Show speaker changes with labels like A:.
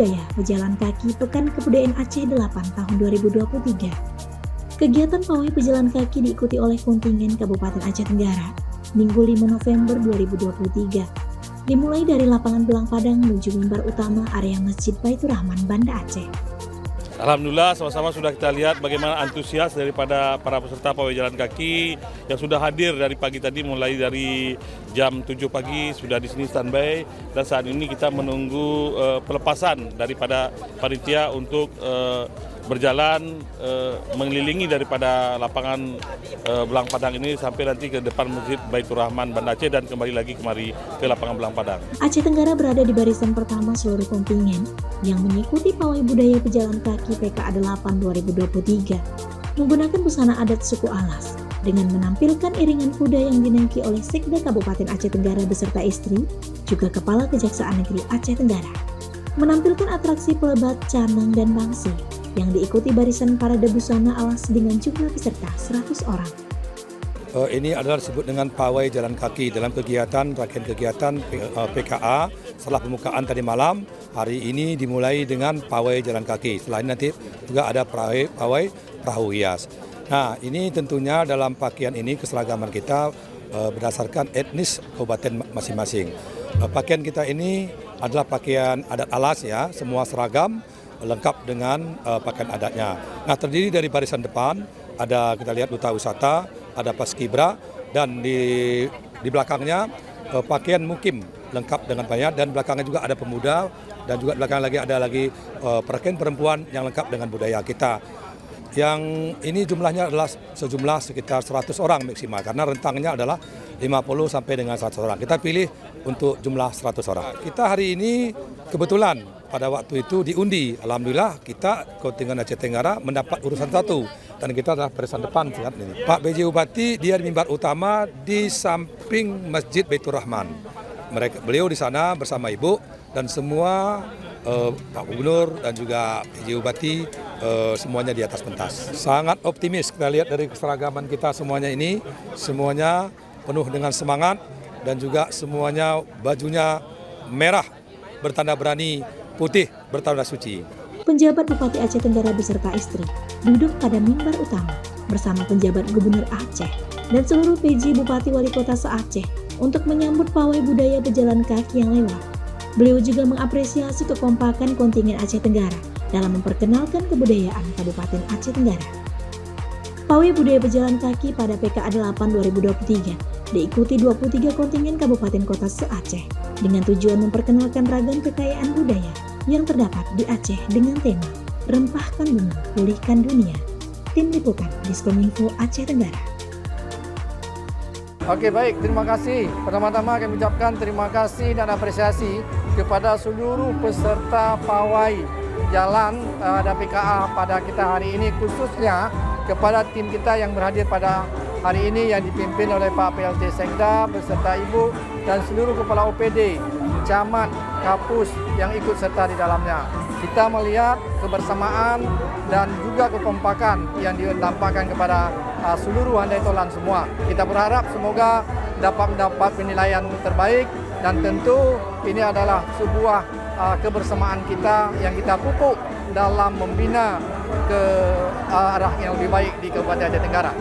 A: Budaya Pejalan Kaki Pekan Kebudayaan Aceh 8 tahun 2023. Kegiatan pawai pejalan kaki diikuti oleh kontingen Kabupaten Aceh Tenggara Minggu 5 November 2023. Dimulai dari lapangan Belang Padang menuju mimbar utama area Masjid Baitur Rahman, Banda Aceh.
B: Alhamdulillah sama-sama sudah kita lihat bagaimana antusias daripada para peserta pawai jalan kaki yang sudah hadir dari pagi tadi, mulai dari jam 7 pagi sudah di sini standby, dan saat ini kita menunggu pelepasan daripada panitia untuk berjalan mengelilingi daripada lapangan Belang Padang ini sampai nanti ke depan Masjid Baitur Rahman, Banda Aceh, dan kembali lagi ke lapangan Belang Padang.
A: Aceh Tenggara berada di barisan pertama seluruh kontingen yang mengikuti pawai budaya pejalan kaki PKA 8 2023 menggunakan busana adat suku Alas dengan menampilkan iringan kuda yang dinaiki oleh Sekda Kabupaten Aceh Tenggara beserta istri, juga Kepala Kejaksaan Negeri Aceh Tenggara, menampilkan atraksi pelebat, canang, dan bangsi yang diikuti barisan parade busana alas dengan jumlah peserta 100 orang.
C: Ini adalah disebut dengan pawai jalan kaki dalam rangkaian kegiatan PKA setelah pembukaan tadi malam. Hari ini dimulai dengan pawai jalan kaki. Setelah ini nanti juga ada pawai perahu hias. Nah, ini tentunya dalam pakaian ini keseragaman kita berdasarkan etnis kabupaten masing-masing. Pakaian kita ini adalah pakaian adat alas ya, semua seragam lengkap dengan pakaian adatnya. Nah, terdiri dari barisan depan ada, kita lihat, duta wisata, ada paskibra, dan di belakangnya pakaian mukim lengkap dengan banyak, dan belakangnya juga ada pemuda, dan juga belakang lagi ada pakaian perempuan yang lengkap dengan budaya kita. Yang ini jumlahnya adalah sejumlah sekitar 100 orang maksimal, karena rentangnya adalah 50 sampai dengan 100 orang. Kita pilih untuk jumlah 100 orang. Kita hari ini kebetulan pada waktu itu diundi. Alhamdulillah kita kontingen Aceh Tenggara mendapat urusan 1 dan kita adalah barisan depan saat ini. Pak B.J. Bupati dia di mimbar utama di samping Masjid Baitur Rahman. Beliau di sana bersama Ibu dan semua Pak Gubernur dan juga B.J. Bupati semuanya di atas pentas. Sangat optimis kita lihat dari keseragaman kita semuanya ini, semuanya penuh dengan semangat dan juga semuanya bajunya merah bertanda berani, putih bertanda suci.
A: Penjabat Bupati Aceh Tenggara beserta istri duduk pada mimbar utama bersama penjabat Gubernur Aceh dan seluruh PJ Bupati Wali Kota se-Aceh untuk menyambut pawai budaya pejalan kaki yang lewat. Beliau juga mengapresiasi kekompakan kontingen Aceh Tenggara dalam memperkenalkan kebudayaan Kabupaten Aceh Tenggara. Pawai budaya pejalan kaki pada PKA 8 2023 diikuti 23 kontingen kabupaten kota se-Aceh dengan tujuan memperkenalkan ragam kekayaan budaya yang terdapat di Aceh dengan tema Rempahkan Bumi, Pulihkan Dunia. Tim Liputan Diskominfo Aceh Tenggara.
D: Oke, baik, terima kasih. Pertama-tama kami ucapkan terima kasih dan apresiasi kepada seluruh peserta pawai jalan dan PKA pada kita hari ini, khususnya kepada tim kita yang berhadir pada hari ini yang dipimpin oleh Pak PLT Sekda beserta Ibu dan seluruh kepala OPD, camat, kapus yang ikut serta di dalamnya. Kita melihat kebersamaan dan juga kekompakan yang ditampakkan kepada seluruh handai tolan semua. Kita berharap semoga dapat mendapat penilaian terbaik dan tentu ini adalah sebuah kebersamaan kita yang kita pupuk dalam membina ke arah yang lebih baik di Kabupaten Aceh Tenggara.